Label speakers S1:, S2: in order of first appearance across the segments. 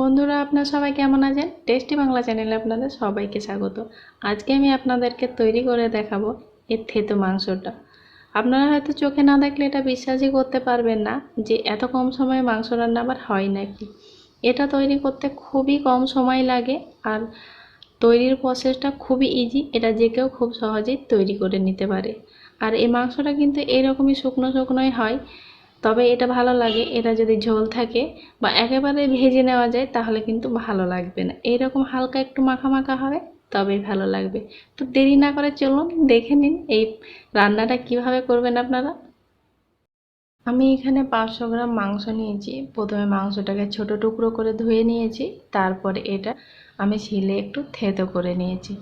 S1: বন্ধুরা আপনারা সবাই কেমন আছেন? টেস্টি বাংলা চ্যানেলে আপনাদের সবাইকে স্বাগত। আজকে আমি আপনাদেরকে তৈরি করে দেখাবো এই থেতো মাংসটা। আপনারা হয়তো চোখে না দেখলে এটা বিশ্বাসই করতে পারবেন না যে এত কম সময়ে মাংস রান্না আবার হয় নাকি। এটা তৈরি করতে খুবই কম সময় লাগে আর তৈরির প্রসেসটা খুবই ইজি। এটা যে কেউ খুব সহজেই তৈরি করে নিতে পারে। আর এই মাংসটা কিন্তু এরকমই শুকনো শুকনোই হয়, তবে এটা ভালো লাগে। এটা যদি ঝোল থাকে বা একেবারে ভেজে নেওয়া যায় তাহলে কিন্তু ভালো লাগবে না। এইরকম হালকা একটু মাখা মাখা হবে তবেই ভালো লাগবে। তো দেরি না করে চলুন দেখে নিন এই রান্নাটা কিভাবে করবেন আপনারা। আমি এখানে 500 গ্রাম মাংস নিয়েছি। প্রথমে মাংসটাকে ছোট টুকরো করে ধুয়ে নিয়েছি, তারপরে এটা আমি শিলে একটু থেতো করে নিয়েছি।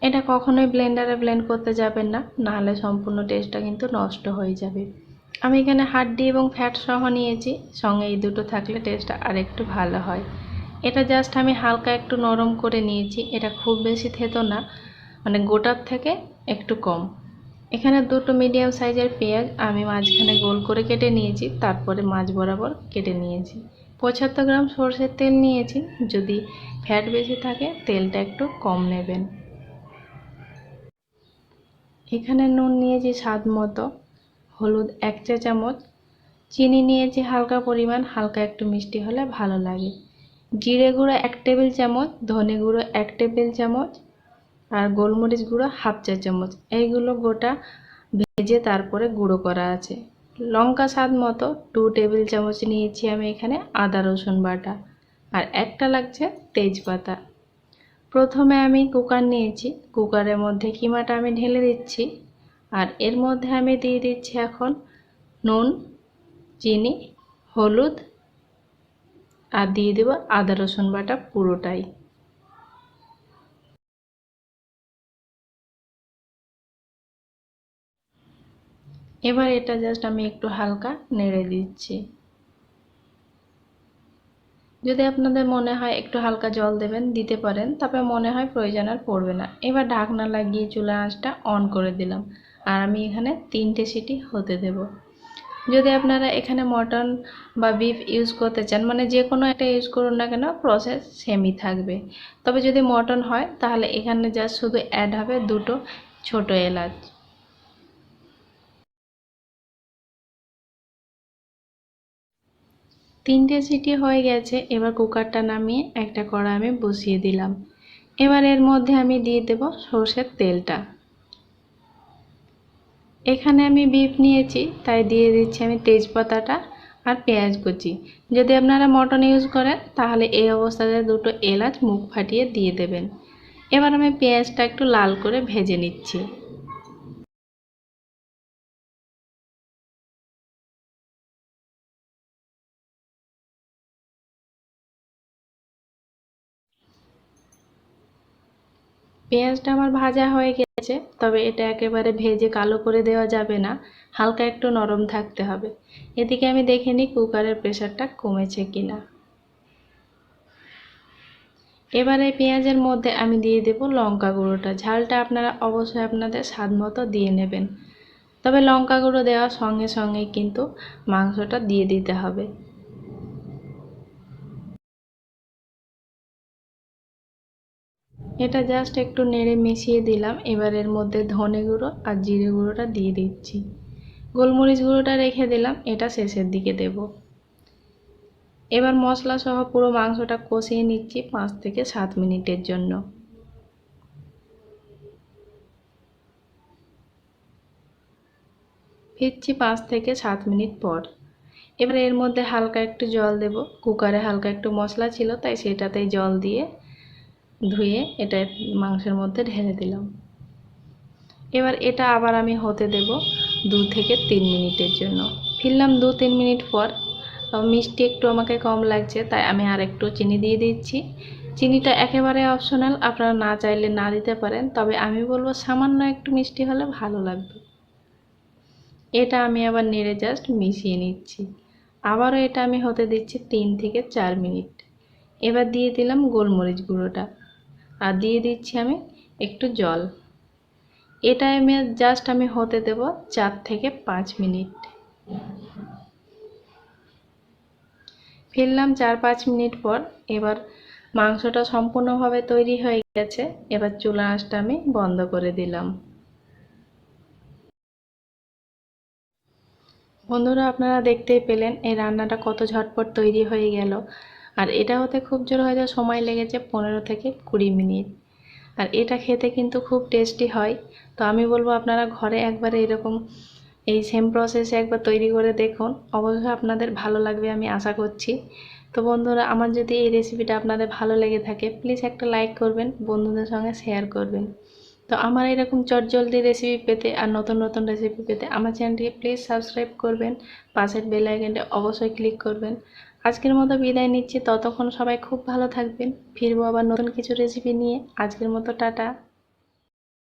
S1: এটা কখনোই ব্লেন্ডারে ব্লেন্ড করতে যাবেন না, নাহলে সম্পূর্ণ টেস্টটা কিন্তু নষ্ট হয়ে যাবে। আমি এখানে হাড্ডি এবং ফ্যাট সহ নিয়েছি, সঙ্গে এই দুটো থাকলে টেস্টটা আরেকটু ভালো হয়। এটা জাস্ট আমি হালকা একটু নরম করে নিয়েছি। এটা খুব বেশি থেতো না, মানে গোটার থেকে একটু কম। এখানে দুটো মিডিয়াম সাইজের পেঁয়াজ আমি মাঝখানে গোল করে কেটে নিয়েছি, তারপরে মাঝ বরাবর কেটে নিয়েছি। 75 গ্রাম সরষের তেল নিয়েছি। যদি ফ্যাট বেশি থাকে তেলটা একটু কম নেবেন। এখানে নুন নিয়েছি স্বাদ মতো, হলুদ 1 চা চামচ, চিনি নিয়েছি হালকা পরিমাণ, হালকা একটু মিষ্টি হলে ভালো লাগে। জিরে গুঁড়ো 1 টেবিল চামচ, ধনে গুঁড়ো 1 টেবিল চামচ আর গোলমরিচ গুঁড়ো 1/2 চা চামচ। এইগুলো গোটা ভেজে তারপরে গুঁড়ো করা আছে। লঙ্কা স্বাদ মতো 2 টেবিল চামচ নিয়েছি আমি এখানে আদা রসুন বাটা, আর একটা লাগছে তেজপাতা। প্রথমে আমি কুকার নিয়েছি, কুকারের মধ্যে কিমাটা আমি ঢেলে দিচ্ছি, আর এর মধ্যে আমি দিয়ে দিচ্ছি এখন নুন, চিনি, হলুদ আর দিয়ে দেব আদা রসুন বাটা পুরোটাই। এবার এটা জাস্ট আমি একটু হালকা নেড়ে দিচ্ছি। যদি আপনাদের মনে হয় একটু হালকা জল দেবেন দিতে পারেন, তবে মনে হয় প্রয়োজন আর পড়বে না। এবার ঢাকনা লাগিয়ে চুলার আঁচটা অন করে দিলাম, আর আমি এখানে 3টে সিটি হতে দেব। যদি আপনারা এখানে মটন বা বিফ ইউজ করতে চান, মানে যে কোনো একটা ইউজ করুন না কেন, প্রসেস সেমই থাকবে। তবে যদি মটন হয় তাহলে এখানে জাস্ট শুধু অ্যাড হবে দুটো ছোট এলাচ। 3টে সিটি হয়ে গেছে। এবার কুকারটা নামিয়ে একটা কড়া আমি বসিয়ে দিলাম। এবার এর মধ্যে আমি দিয়ে দেব সরষের তেলটা। এখানে আমি বিফ নিয়েছি তাই দিয়ে দিচ্ছি আমি তেজপাতাটা আর পেঁয়াজ কুচি। যদি আপনারা মটন ইউজ করেন তাহলে এই অবস্থাতে দুটো এলাচ মুখ ফাটিয়ে দিয়ে দেবেন। এবার আমি পেঁয়াজটা একটু লাল করে ভেজে নিচ্ছি। পেঁয়াজটা আমার ভাজা হয়ে গেছে, তবে এটা একেবারে ভেজে কালো করে দেওয়া যাবে না, হালকা একটু নরম থাকতে হবে। এদিকে আমি দেখে নিই কুকারের প্রেশারটা কমেছে কিনা। এবারে পেঁয়াজের মধ্যে আমি দিয়ে দেব লঙ্কা গুঁড়োটা। ঝালটা আপনারা অবশ্যই আপনাদের স্বাদ মতো দিয়ে নেবেন, তবে লঙ্কা গুঁড়ো দেওয়ার সঙ্গে সঙ্গেই কিন্তু মাংসটা দিয়ে দিতে হবে। এটা জাস্ট একটু নেড়ে মিশিয়ে দিলাম। এবার এর মধ্যে ধনে গুঁড়ো আর জিরে গুঁড়োটা দিয়ে দিচ্ছি। গোলমরিচ গুঁড়োটা রেখে দিলাম, এটা শেষের দিকে দেব। এবার মশলা সহ পুরো মাংসটা কষিয়ে নিচ্ছি 5 থেকে 7 মিনিটের জন্য। ফিরছি 5 থেকে 7 মিনিট পর। এবার এর মধ্যে হালকা একটু জল দেব। কুকারে হালকা একটু মশলা ছিল তাই সেটাতেই জল দিয়ে ধুয়ে এটা মাংসের মধ্যে ঢেলে দিলাম। এবার এটা আবার আমি হতে দেব 2 থেকে 3 মিনিটের জন্য। ফিরলাম 2-3 মিনিট পর। মিষ্টি একটু আমাকে কম লাগছে তাই আমি আর একটু চিনি দিয়ে দিচ্ছি। চিনিটা একেবারে অপশনাল, আপনারা না চাইলে না দিতে পারেন, তবে আমি বলবো সামান্য একটু মিষ্টি হলে ভালো লাগবে। এটা আমি আবার নেড়ে জাস্ট মিশিয়ে নিচ্ছি। আবারও এটা আমি হতে দিচ্ছি 3 থেকে 4 মিনিট। এবার দিয়ে দিলাম গোলমরিচ গুঁড়োটা আর দিয়ে দিচ্ছি আমি একটু জল। এটা আমি জাস্ট আমি হতে দেব 4 থেকে 5 মিনিট। ফিরলাম 4-5 মিনিট পর। এবার মাংসটা সম্পূর্ণভাবে তৈরি হয়ে গেছে। এবার চুলা আঁচটা আমি বন্ধ করে দিলাম। বন্ধুরা, আপনারা দেখতেই পেলেন এই রান্নাটা কত ঝটপট তৈরি হয়ে গেল। আর এটা হতে খুব জোর হয়তো সময় লেগেছে 15 থেকে 20 মিনিট। আর এটা খেতে কিন্তু খুব টেস্টি হয়। তো আমি বলবো আপনারা ঘরে একবার এরকম এই সেম প্রসেসে একবার তৈরি করে দেখুন, অবশ্যই আপনাদের ভালো লাগবে আমি আশা করছি। তো বন্ধুরা, আমার যদি এই রেসিপিটা আপনাদের ভালো লেগে থাকে প্লিজ একটা লাইক করবেন, বন্ধুদের সঙ্গে শেয়ার করবেন। তো আমার এরকম চটজলদি রেসিপি পেতে আর নতুন নতুন রেসিপি পেতে আমার চ্যানেলটিকে প্লিজ সাবস্ক্রাইব করবেন, পাশের বেল আইকনটি অবশ্যই ক্লিক করবেন। আজকের মতো বিদায় নিচ্ছি, ততক্ষণ সবাই খুব ভালো থাকবেন। ফিরবো আবার নতুন কিছু রেসিপি নিয়ে। আজকের মতো টাটা।